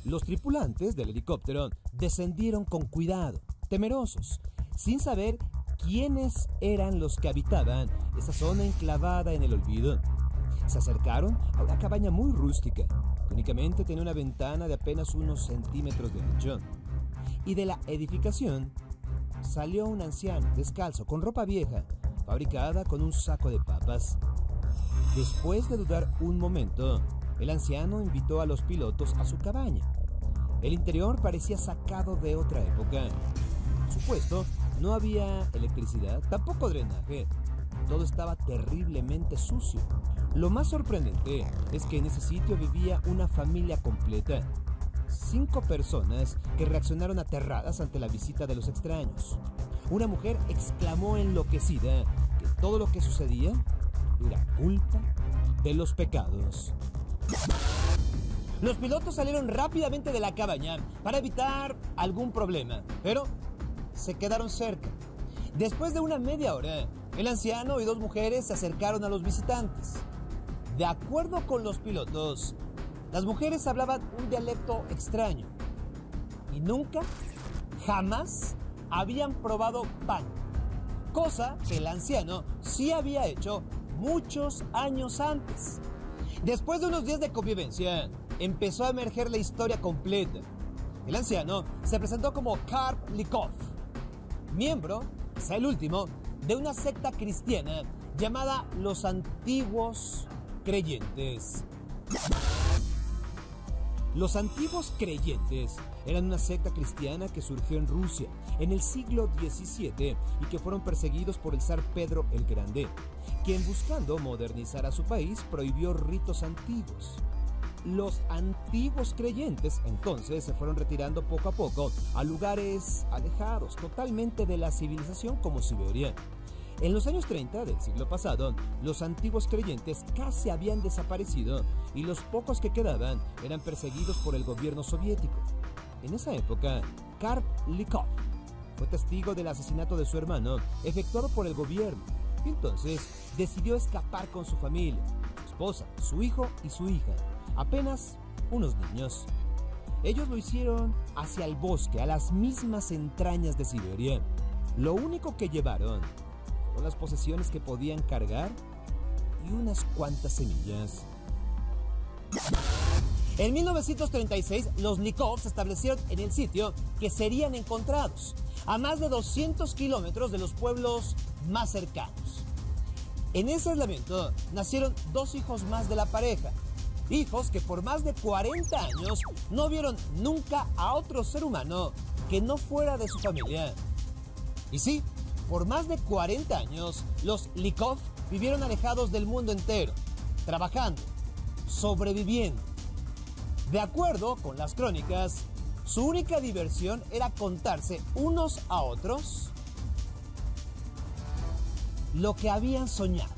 Los tripulantes del helicóptero descendieron con cuidado, temerosos, sin saber quiénes eran los que habitaban esa zona enclavada en el olvido. Se acercaron a una cabaña muy rústica, que únicamente tenía una ventana de apenas unos centímetros de ancho. Y de la edificación salió un anciano, descalzo, con ropa vieja, fabricada con un saco de papas. Después de dudar un momento, el anciano invitó a los pilotos a su cabaña. El interior parecía sacado de otra época. Por supuesto, no había electricidad, tampoco drenaje. Todo estaba terriblemente sucio. Lo más sorprendente es que en ese sitio vivía una familia completa. 5 personas que reaccionaron aterradas ante la visita de los extraños. Una mujer exclamó enloquecida que todo lo que sucedía era culpa de los pecados. Los pilotos salieron rápidamente de la cabaña para evitar algún problema, pero se quedaron cerca. Después de una media hora, el anciano y 2 mujeres se acercaron a los visitantes. De acuerdo con los pilotos, las mujeres hablaban un dialecto extraño y nunca, jamás habían probado pan, cosa que el anciano sí había hecho muchos años antes. Después de unos días de convivencia, empezó a emerger la historia completa. El anciano se presentó como Karp Lykov, miembro, quizá el último, de una secta cristiana llamada los Antiguos Creyentes. Los Antiguos Creyentes eran una secta cristiana que surgió en Rusia en el siglo XVII y que fueron perseguidos por el zar Pedro el Grande, quien, buscando modernizar a su país, prohibió ritos antiguos. Los antiguos creyentes entonces se fueron retirando poco a poco a lugares alejados totalmente de la civilización como Siberia. En los años 30 del siglo pasado, los antiguos creyentes casi habían desaparecido y los pocos que quedaban eran perseguidos por el gobierno soviético. En esa época, Karp Lykov fue testigo del asesinato de su hermano efectuado por el gobierno y entonces decidió escapar con su familia, su esposa, su hijo y su hija, apenas unos niños. Ellos lo hicieron hacia el bosque, a las mismas entrañas de Siberia. Lo único que llevaron fueron las posesiones que podían cargar y unas cuantas semillas. En 1936, los Lykov se establecieron en el sitio que serían encontrados, a más de 200 kilómetros de los pueblos más cercanos. En ese aislamiento nacieron 2 hijos más de la pareja, hijos que por más de 40 años no vieron nunca a otro ser humano que no fuera de su familia. Y sí, por más de 40 años, los Lykov vivieron alejados del mundo entero, trabajando, sobreviviendo. De acuerdo con las crónicas, su única diversión era contarse unos a otros lo que habían soñado.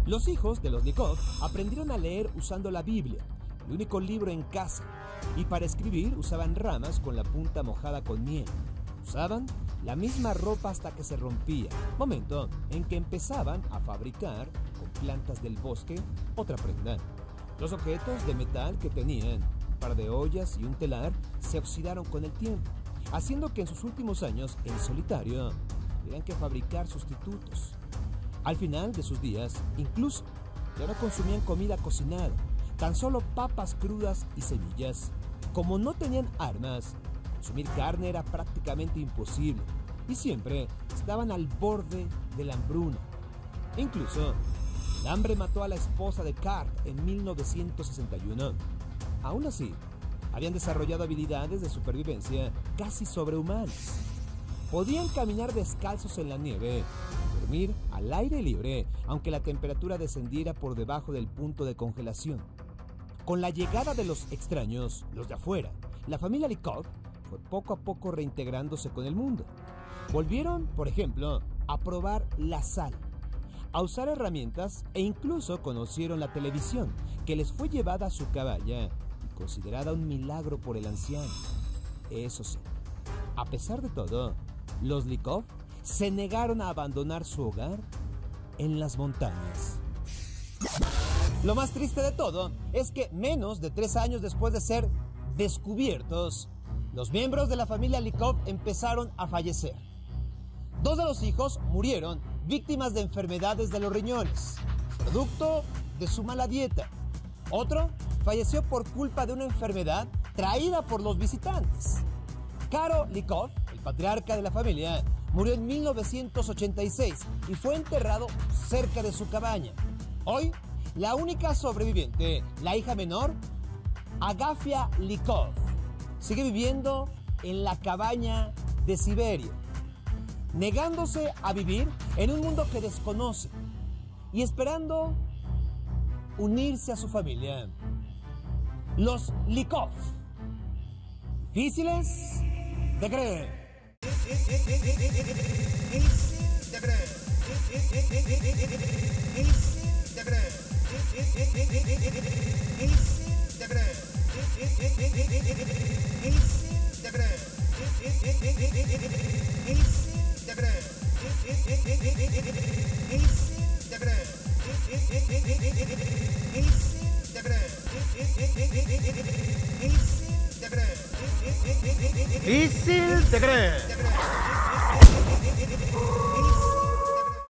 Los hijos de los Lykov aprendieron a leer usando la Biblia, el único libro en casa, y para escribir usaban ramas con la punta mojada con miel. Usaban la misma ropa hasta que se rompía, momento en que empezaban a fabricar con plantas del bosque otra prenda. Los objetos de metal que tenían, un par de ollas y un telar, se oxidaron con el tiempo, haciendo que en sus últimos años en solitario tuvieran que fabricar sustitutos. Al final de sus días, incluso, ya no consumían comida cocinada, tan solo papas crudas y semillas. Como no tenían armas, consumir carne era prácticamente imposible y siempre estaban al borde de la hambruna. Incluso, el hambre mató a la esposa de Karp en 1961. Aún así, habían desarrollado habilidades de supervivencia casi sobrehumanas. Podían caminar descalzos en la nieve, dormir al aire libre, aunque la temperatura descendiera por debajo del punto de congelación. Con la llegada de los extraños, los de afuera, la familia Lykov fue poco a poco reintegrándose con el mundo. Volvieron, por ejemplo, a probar la sal, a usar herramientas e incluso conocieron la televisión, que les fue llevada a su cabaña y considerada un milagro por el anciano. Eso sí, a pesar de todo, los Lykov se negaron a abandonar su hogar en las montañas. Lo más triste de todo es que menos de 3 años después de ser descubiertos, los miembros de la familia Lykov empezaron a fallecer. 2 de los hijos murieron víctimas de enfermedades de los riñones, producto de su mala dieta. Otro falleció por culpa de una enfermedad traída por los visitantes. Karo Lykov, el patriarca de la familia, murió en 1986 y fue enterrado cerca de su cabaña. Hoy, la única sobreviviente, la hija menor, Agafia Lykov, sigue viviendo en la cabaña de Siberia, negándose a vivir en un mundo que desconoce y esperando unirse a su familia. Los Lykov, difíciles de creer. Difícil de creer.